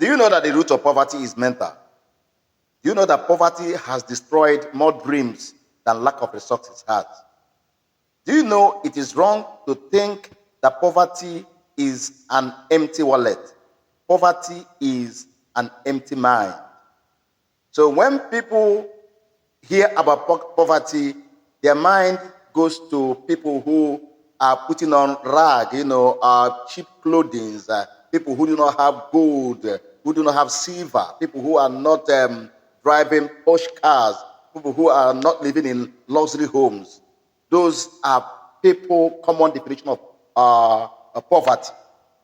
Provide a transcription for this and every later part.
Do you know that the root of poverty is mental? Do you know that poverty has destroyed more dreams than lack of resources has? Do you know it is wrong to think that poverty is an empty wallet? Poverty is an empty mind. So when people hear about poverty, their mind goes to people who are putting on rag, cheap clothing, people who do not have gold, who do not have silver, people who are not driving posh cars, people who are not living in luxury homes. Those are people common definition of poverty.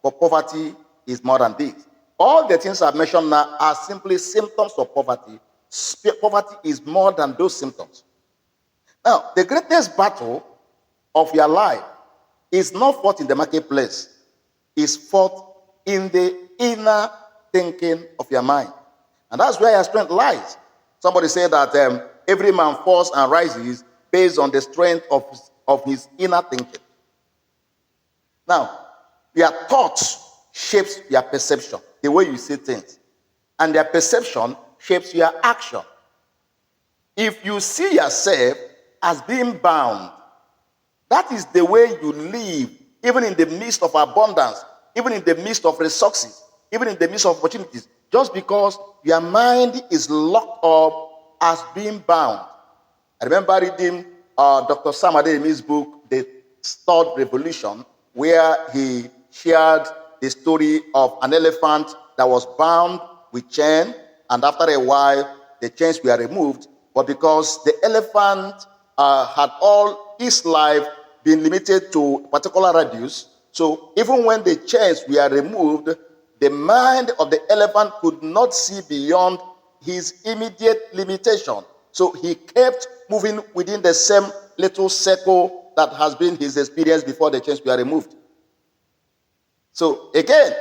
But poverty is more than this. All the things I've mentioned now are simply symptoms of poverty. Poverty is more than those symptoms. Now, the greatest battle of your life is not fought in the marketplace. It's fought in the inner thinking of your mind. And that's where your strength lies. Somebody said that every man falls and rises based on the strength of his inner thinking. Now, your thoughts shapes your perception, the way you see things. And their perception shapes your action. If you see yourself as being bound, that is the way you live, even in the midst of abundance, even in the midst of resources, even in the midst of opportunities, just because your mind is locked up as being bound. I remember reading Dr. Sam Adeyemi's book, The Third Revolution, where he shared the story of an elephant that was bound with chain, and after a while, the chains were removed. But because the elephant had all his life been limited to a particular radius, so even when the chains were removed, the mind of the elephant could not see beyond his immediate limitation. So he kept moving within the same little circle that has been his experience before the chains were removed. So again,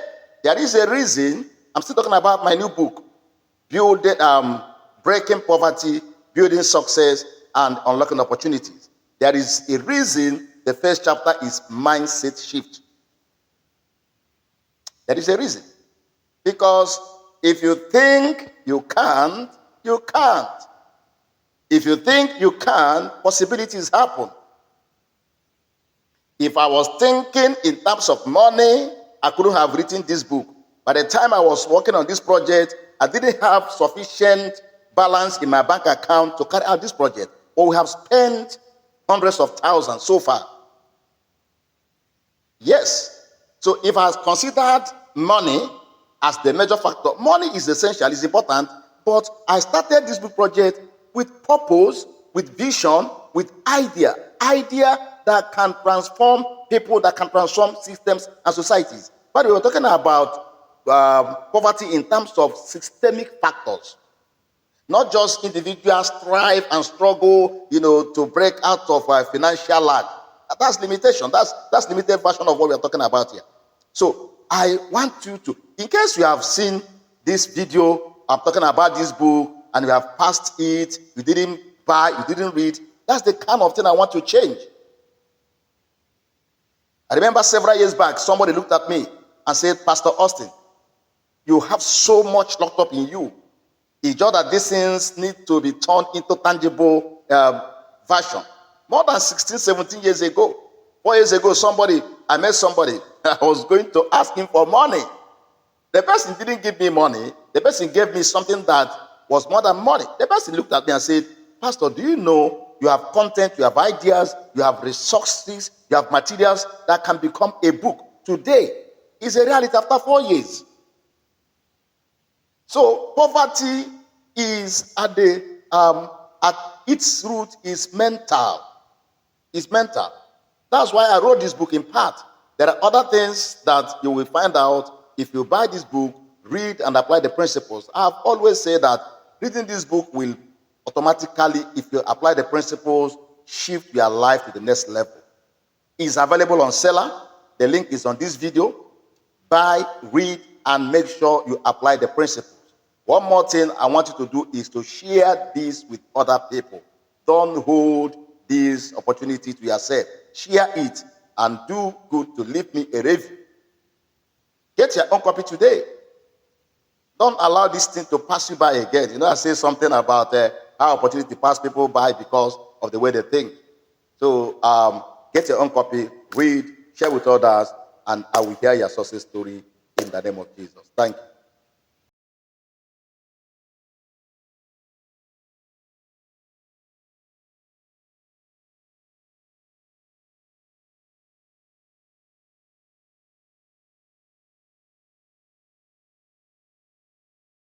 there is a reason. I'm still talking about my new book, Breaking Poverty, Building Success, and Unlocking Opportunities. There is a reason the first chapter is Mindset Shift. There is a reason. Because if you think you can't, you can't. If you think you can, possibilities happen. If I was thinking in terms of money, I couldn't have written this book. By the time I was working on this project, I didn't have sufficient balance in my bank account to carry out this project. But we have spent hundreds of thousands so far. Yes. So if I considered money as the major factor, money is essential, it's important, but I started this book project with purpose, with vision, with idea that can transform people, that can transform systems and societies. But we were talking about poverty in terms of systemic factors. Not just individuals strive and struggle, to break out of financial lack. That's limitation. That's limited version of what we're talking about here. So I want you to, in case you have seen this video, I'm talking about this book, and you have passed it, you didn't buy, you didn't read, that's the kind of thing I want to change. I remember several years back, somebody looked at me and said, Pastor Austin, you have so much locked up in you. It's just that these things need to be turned into tangible version. More than 16, 17 years ago, 4 years ago, I met somebody, I was going to ask him for money. The person didn't give me money. The person gave me something that was more than money. The person looked at me and said, Pastor, do you know you have content, you have ideas, you have resources, you have materials that can become a book? Today is a reality after 4 years. So poverty is at its root is mental. It's mental. That's why I wrote this book in part. There are other things that you will find out if you buy this book, read and apply the principles. I've always said that reading this book will automatically, if you apply the principles, shift your life to the next level. It's available on Seller. The link is on this video. Buy, read, and make sure you apply the principles. One more thing I want you to do is to share this with other people. Don't hold this opportunity to yourself. Share it and do good to leave me a review. Get your own copy today. Don't allow this thing to pass you by again. I say something about how opportunity pass people by because of the way they think. So get your own copy, read, share with others, and I will hear your success story in the name of Jesus. Thank you.